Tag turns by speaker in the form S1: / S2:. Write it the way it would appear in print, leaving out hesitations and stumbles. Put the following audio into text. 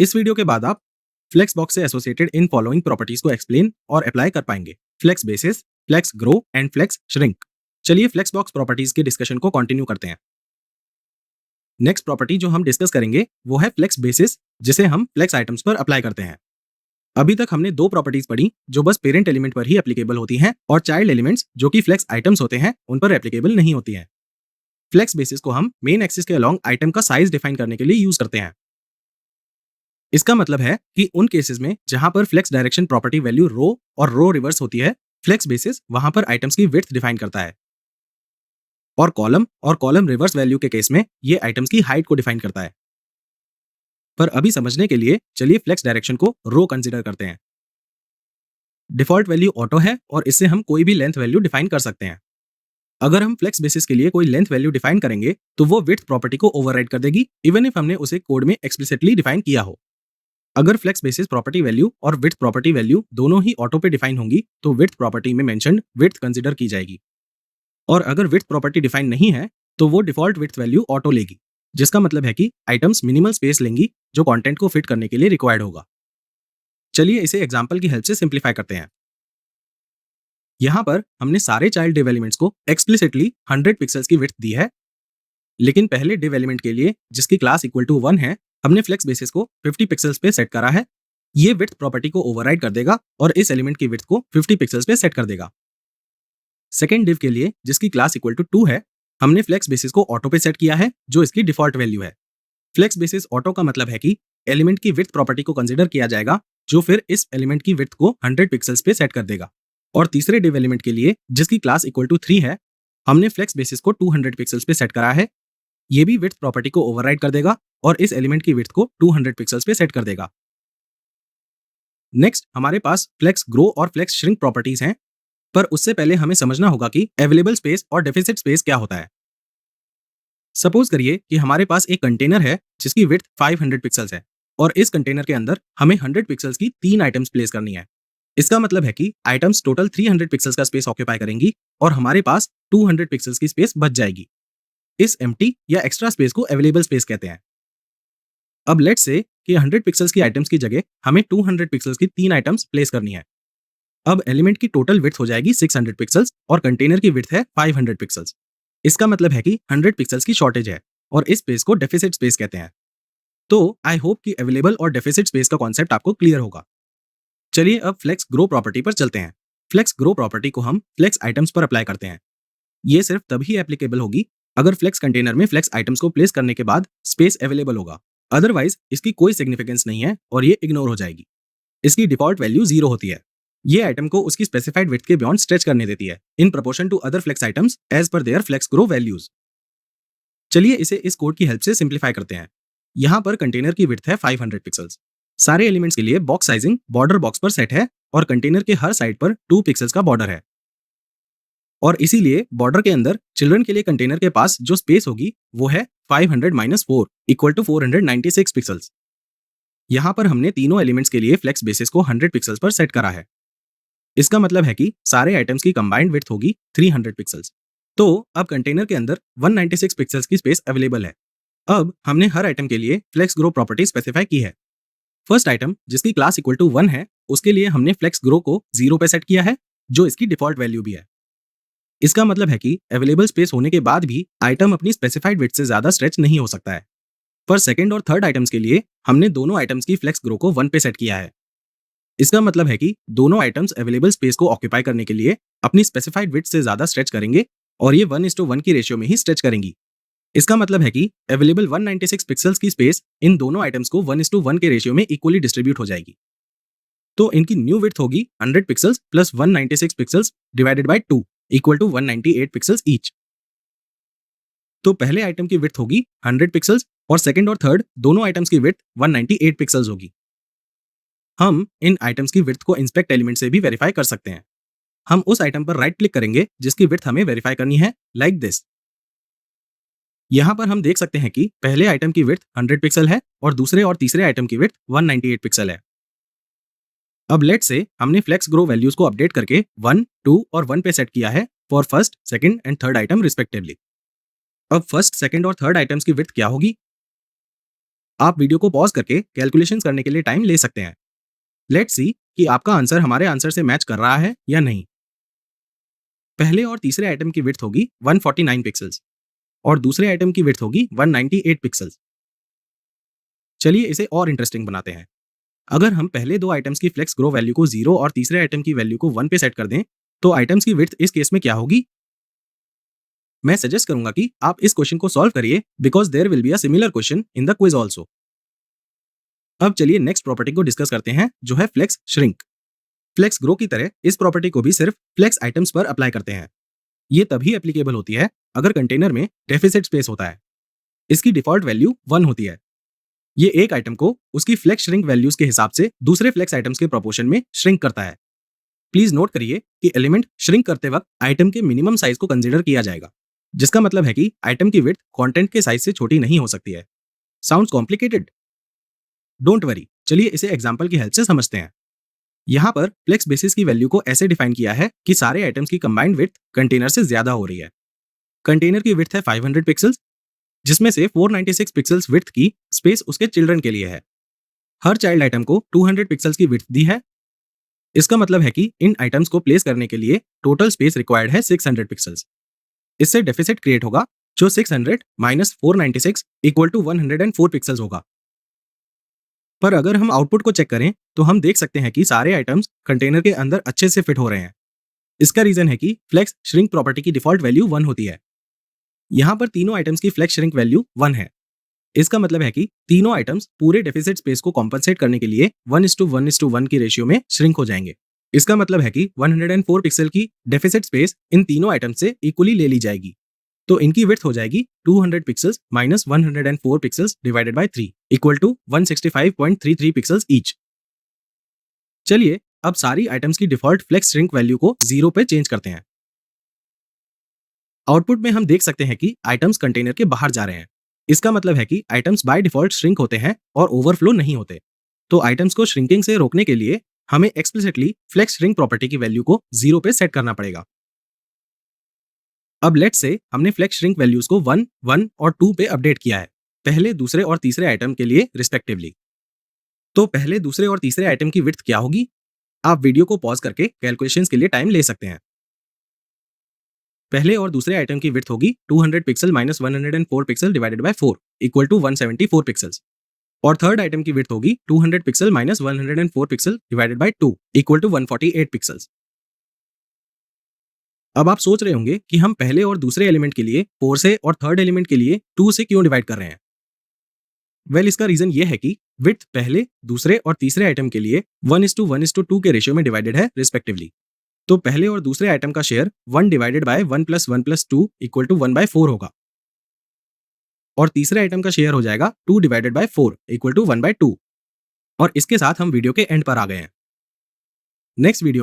S1: इस वीडियो के बाद आप फ्लेक्स बॉक्स से एसोसिएटेड इन फॉलोइंग प्रॉपर्टीज को एक्सप्लेन और अप्लाई कर पाएंगे: flex basis, flex grow and flex shrink. चलिए फ्लेक्स बॉक्स प्रॉपर्टीज के डिस्कशन को कंटिन्यू करते हैं। नेक्स्ट प्रॉपर्टी जो हम डिस्कस करेंगे वो है फ्लेक्स बेसिस, जिसे हम फ्लेक्स आइटम्स पर अप्लाई करते हैं। अभी तक हमने दो प्रॉपर्टीज पढ़ी जो बस पेरेंट एलिमेंट पर ही एप्लीकेबल होती हैं और चाइल्ड एलिमेंट्स जो कि फ्लेक्स आइटम्स होते हैं उन पर एप्लीकेबल नहीं होती हैं। फ्लेक्स बेसिस को हम मेन एक्सिस के अलोंग आइटम का साइज डिफाइन करने के लिए यूज करते हैं। इसका मतलब है कि उन केसेस में जहां पर फ्लेक्स डायरेक्शन प्रॉपर्टी वैल्यू रो और रो रिवर्स होती है, फ्लेक्स बेसिस वहां पर आइटम्स की विड्थ डिफाइन करता है, और कॉलम रिवर्स वैल्यू के केस में ये आइटम्स की हाइट को डिफाइन करता है। पर अभी समझने के लिए चलिए फ्लेक्स डायरेक्शन को रो कंसीडर करते हैं। डिफॉल्ट वैल्यू ऑटो है और इससे हम कोई भी लेंथ वैल्यू डिफाइन कर सकते हैं। अगर हम फ्लेक्स बेसिस के लिए कोई लेंथ वैल्यू डिफाइन करेंगे तो वो विड्थ प्रॉपर्टी को ओवरराइड कर देगी, इवन इफ हमने उसे कोड में एक्सप्लिसिटली डिफाइन किया हो। अगर फ्लेक्स बेसिस प्रॉपर्टी वैल्यू और विड्थ प्रॉपर्टी वैल्यू दोनों ही ऑटो पे डिफाइन होंगी तो विड्थ प्रॉपर्टी में मेंशन्ड विड्थ कंसीडर की जाएगी, और अगर विड्थ प्रॉपर्टी डिफाइन नहीं है तो वो डिफॉल्ट विड्थ वैल्यू ऑटो लेगी, जिसका मतलब है कि आइटम्स मिनिमल स्पेस लेंगी जो कंटेंट को फिट करने के लिए रिक्वायर्ड होगा। चलिए इसे एग्जांपल की हेल्प से सिंप्लीफाई करते हैं। यहाँ पर हमने सारे चाइल्ड डिव एलिमेंट्स को एक्सप्लिसिटली 100 पिक्सल्स की विड्थ दी है, लेकिन पहले डिव एलिमेंट के लिए जिसकी क्लास इक्वल टू 1 है, हमने फ्लेक्स बेसिस को 50 पिक्सल्स पे सेट करा है। ये विड्थ प्रॉपर्टी को ओवरराइड कर देगा और इस एलिमेंट की विड्थ को 50 पिक्सल्स पे सेट कर देगा। सेकेंड डिव के लिए जिसकी क्लास इक्वल टू 2 है, हमने फ्लेक्स बेसिस को ऑटो पे सेट किया है जो इसकी डिफॉल्ट वैल्यू है। फ्लेक्स बेसिस ऑटो का मतलब है कि एलिमेंट की विड्थ प्रॉपर्टी को कंसीडर किया जाएगा जो फिर इस एलिमेंट की विड्थ को 100 पिक्सल्स पे सेट कर देगा। और तीसरे डिव एलिमेंट के लिए जिसकी क्लास इक्वल टू 3 है, हमने फ्लेक्स बेसिस को 200 पिक्सल्स पे सेट करा है। ये भी विड्थ प्रॉपर्टी को ओवरराइड कर देगा और इस एलिमेंट की विड्थ को 200 पिक्सल्स पे सेट कर देगा। नेक्स्ट हमारे पास फ्लेक्स ग्रो और फ्लेक्स श्रिंक प्रॉपर्टीज हैं, पर उससे पहले हमें समझना होगा कि अवेलेबल स्पेस और डेफिसिट स्पेस क्या होता है। सपोज करिए कि हमारे पास एक कंटेनर है जिसकी विड्थ 500 पिक्सल्स है और इस कंटेनर के अंदर हमें 100 पिक्सल्स की 3 आइटम्स प्लेस करनी है। इसका मतलब है कि आइटम्स टोटल 300 पिक्सल्स का स्पेस ऑक्यूपाई करेंगी और हमारे पास 200 पिक्सल्स की स्पेस बच जाएगी। इस एम्प्टी या एक्स्ट्रा स्पेस को अवेलेबल स्पेस कहते हैं। अब लेट्स से कि 100 पिक्सल्स की आइटम्स की जगह हमें 200 पिक्सल्स की 3 आइटम्स प्लेस करनी है। अब एलिमेंट की टोटल विड्थ हो जाएगी 600 पिक्सल्स और कंटेनर की विड्थ है 500 पिक्सल्स। इसका मतलब है कि 100 पिक्सल्स की शॉर्टेज है और इस स्पेस को डेफिसिट स्पेस कहते हैं। तो आई होप कि अवेलेबल और डेफिसिट स्पेस का कॉन्सेप्ट आपको क्लियर होगा। चलिए अब फ्लेक्स ग्रो प्रॉपर्टी पर चलते हैं। फ्लेक्स ग्रो प्रॉपर्टी को हम फ्लेक्स आइटम्स पर अप्लाई करते हैं। ये सिर्फ तभी एप्लीकेबल होगी अगर फ्लेक्स कंटेनर में फ्लेक्स आइटम्स को प्लेस करने के बाद स्पेस अवेलेबल होगा, अदरवाइज इसकी कोई सिग्निफिकेंस नहीं है और ये इग्नोर हो जाएगी। इसकी डिफॉल्ट वैल्यू 0 होती है। ये आइटम को उसकी स्पेसिफाइड विड्थ के बियॉन्ड स्ट्रेच करने देती है in proportion to other flex items as per their flex grow values. चलिए इसे इस कोड की हेल्प से सिंप्लीफाई करते हैं। यहाँ पर कंटेनर की विड्थ है 500 पिक्सल्स। सारे एलिमेंट्स के लिए बॉक्स साइजिंग बॉर्डर बॉक्स पर सेट है और कंटेनर के हर साइड पर 2 पिक्सल्स का बॉर्डर है, और इसीलिए बॉर्डर के अंदर चिल्ड्रन के लिए कंटेनर के पास जो स्पेस होगी वो है 500 - 4 इक्वल टू 496 पिक्सल्स। यहाँ पर हमने तीनों एलिमेंट्स के लिए फ्लेक्स बेसिस को 100 पिक्सल्स पर सेट करा है। इसका मतलब है कि सारे आइटम्स की कंबाइंड विड्थ होगी 300 पिक्सल्स। तो अब कंटेनर के अंदर 196 पिक्सल्स की स्पेस अवेलेबल है। अब हमने हर आइटम के लिए फ्लेक्स ग्रो प्रॉपर्टी स्पेसिफाई की है। फर्स्ट आइटम जिसकी क्लास इक्वल टू 1 है, उसके लिए हमने फ्लेक्स ग्रो को 0 पे सेट किया है जो इसकी डिफॉल्ट वैल्यू भी है। इसका मतलब है कि अवेलेबल स्पेस होने के बाद भी आइटम अपनी स्पेसिफाइड विड्थ से ज्यादा स्ट्रेच नहीं हो सकता है। पर सेकंड और थर्ड आइटम्स के लिए हमने दोनों आइटम्स की फ्लेक्स ग्रो को 1 पे सेट किया है। इसका मतलब है कि दोनों आइटम्स अवेलेबल स्पेस को ऑक्यूपाई करने के लिए अपनी स्पेसिफाइड विड्थ से ज्यादा स्ट्रेच करेंगे और ये 1:1 की रेशियो में ही स्ट्रेच करेंगी। इसका मतलब है कि अवेलेबल 196 पिक्सल्स की स्पेस इन दोनों आइटम्स को 1:1 के रेशियो में इक्वली डिस्ट्रीब्यूट हो जाएगी। तो इनकी न्यू विड्थ होगी 100 pixels plus 196 pixels divided by 2 equal to 198 pixels each. तो पहले आइटम की विड्थ होगी 100 पिक्सल्स और सेकंड और थर्ड दोनों आइटम्स की विड्थ 198 पिक्सल्स होगी। हम इन आइटम्स की विड्थ को इंस्पेक्ट एलिमेंट से भी वेरीफाई कर सकते हैं। हम उस आइटम पर राइट क्लिक करेंगे जिसकी विड्थ हमें वेरीफाई करनी है, लाइक दिस। यहाँ पर हम देख सकते हैं कि पहले आइटम की विड्थ 100 पिक्सल है और दूसरे और तीसरे आइटम की विड्थ 198 पिक्सल है। अब लेट से हमने फ्लेक्स ग्रो वैल्यूज को अपडेट करके 1, 2 और 1 पे सेट किया है for first, second and third item respectively. अब फर्स्ट, सेकंड और थर्ड आइटम्स की विड्थ क्या होगी? आप वीडियो को पॉज करके कैलकुलेशन करने के लिए टाइम ले सकते हैं। लेट्स सी कि आपका आंसर हमारे आंसर से मैच कर रहा है या नहीं। पहले और तीसरे आइटम की विड्थ होगी 149 पिक्सल्स और दूसरे आइटम की विड्थ होगी 198 पिक्सल्स। चलिए इसे और इंटरेस्टिंग बनाते हैं। अगर हम पहले दो आइटम्स की फ्लेक्स ग्रो वैल्यू को 0 और तीसरे आइटम की वैल्यू को 1 पे सेट कर दें, तो आइटम्स की विड्थ इस केस में क्या होगी? मैं सजेस्ट करूंगा कि आप इस क्वेश्चन को सॉल्व करिए because there will be a similar question in the quiz also. अब चलिए नेक्स्ट प्रॉपर्टी को डिस्कस करते हैं जो है फ्लेक्स श्रिंक। फ्लेक्स ग्रो की तरह इस प्रॉपर्टी को भी सिर्फ फ्लेक्स आइटम्स पर अप्लाई करते हैं। ये तभी एप्लीकेबल होती है अगर कंटेनर में डेफिसिट स्पेस होता है। इसकी डिफॉल्ट वैल्यू 1 होती है। ये एक आइटम को उसकी फ्लेक्स श्रिंक वैल्यूज के हिसाब से दूसरे फ्लेक्स आइटम्स के प्रोपोर्शन में श्रिंक करता है। प्लीज नोट करिए कि एलिमेंट श्रिंक करते वक्त आइटम के मिनिमम साइज को कंसीडर किया जाएगा, जिसका मतलब है कि आइटम की विड्थ कंटेंट के साइज से छोटी नहीं हो सकती है। Sounds complicated? डोंट वरी, चलिए इसे एग्जांपल की हेल्प से समझते हैं। यहाँ पर फ्लेक्स बेसिस की वैल्यू को ऐसे डिफाइन किया है कि सारे आइटम्स की कंबाइंड विड्थ कंटेनर से ज्यादा हो रही है। कंटेनर की विड्थ है 500 पिक्सल्स, जिसमें से 496 पिक्सल्स विड्थ की स्पेस उसके चिल्ड्रन के लिए है। हर चाइल्ड आइटम को 200 पिक्सल्स की विड्थ दी है। इसका मतलब है कि इन आइटम्स को प्लेस करने के लिए टोटल स्पेस रिक्वायर्ड है 600 पिक्सल्स। इससे डेफिसिट क्रिएट होगा जो 600 माइनस 496 इक्वल टू 104 पिक्सल्स होगा। पर अगर हम आउटपुट को चेक करें तो हम देख सकते हैं कि सारे आइटम्स कंटेनर के अंदर अच्छे से फिट हो रहे हैं। इसका रीजन है कि फ्लेक्स श्रिंक प्रॉपर्टी की डिफॉल्ट वैल्यू 1 होती है। यहाँ पर तीनों आइटम्स की फ्लेक्स श्रिंक वैल्यू 1 है। इसका मतलब है कि तीनों आइटम्स पूरे डेफिसिट स्पेस को कॉम्पनसेट करने के लिए 1:1:1 की रेशियो में श्रिंक हो जाएंगे। इसका मतलब है कि 104 पिक्सल की डेफिसिट स्पेस इन तीनों आइटम्स से इक्वली ले ली जाएगी। तो इनकी विड्थ हो जाएगी 200 pixels minus 104 pixels divided by 3 equal to 165.33 pixels each. चलिए अब सारी आइटम्स की डिफॉल्ट फ्लेक्स श्रिंक वैल्यू को 0 पे चेंज करते हैं। आउटपुट में हम देख सकते हैं कि आइटम्स कंटेनर के बाहर जा रहे हैं। इसका मतलब है कि आइटम्स बाय डिफॉल्ट श्रिंक होते हैं और ओवरफ्लो नहीं होते। तो आइटम्स को श्रिंकिंग से रोकने के लिए हमें एक्सप्लिसिटली फ्लेक्स श्रिंक प्रॉपर्टी की वैल्यू को 0 पे सेट करना पड़ेगा। अब लेट्स से हमने फ्लेक्स श्रिंक वैल्यूज को 1, 1 और 2 पे अपडेट किया है, पहले दूसरे और तीसरे आइटम के लिए रिस्पेक्टिवली। तो पहले दूसरे और तीसरे आइटम की विड्थ क्या होगी? आप वीडियो को पॉज करके कैलकुलेशंस के लिए टाइम ले सकते हैं। पहले और दूसरे आइटम की विड्थ होगी 200 pixel minus 104 pixel divided by 4 equal to 174 pixels. और थर्ड आइटम की विड्थ होगी 200 pixel minus 104 pixel divided by 2 equal to 148 pixels. अब आप सोच रहे होंगे कि हम पहले और दूसरे एलिमेंट के लिए 4 से और थर्ड एलिमेंट के लिए 2 से क्यों डिवाइड कर रहे हैं? वेल, इसका रीजन ये है कि विड्थ पहले, दूसरे और तीसरे आइटम के लिए 1:1:2 के रेशियो में डिवाइडेड है रिस्पेक्टिवली। तो पहले और दूसरे आइटम का share 1 divided by 1 plus 1 plus 2 equal to 1/4 होगा। और तीसरे आइटम का शेयर हो जाएगा 2 डिवाइडेड बाय 4 इक्वल टू 1/2। और इसके साथ हम वीडियो के एंड पर आ गए हैं। Next video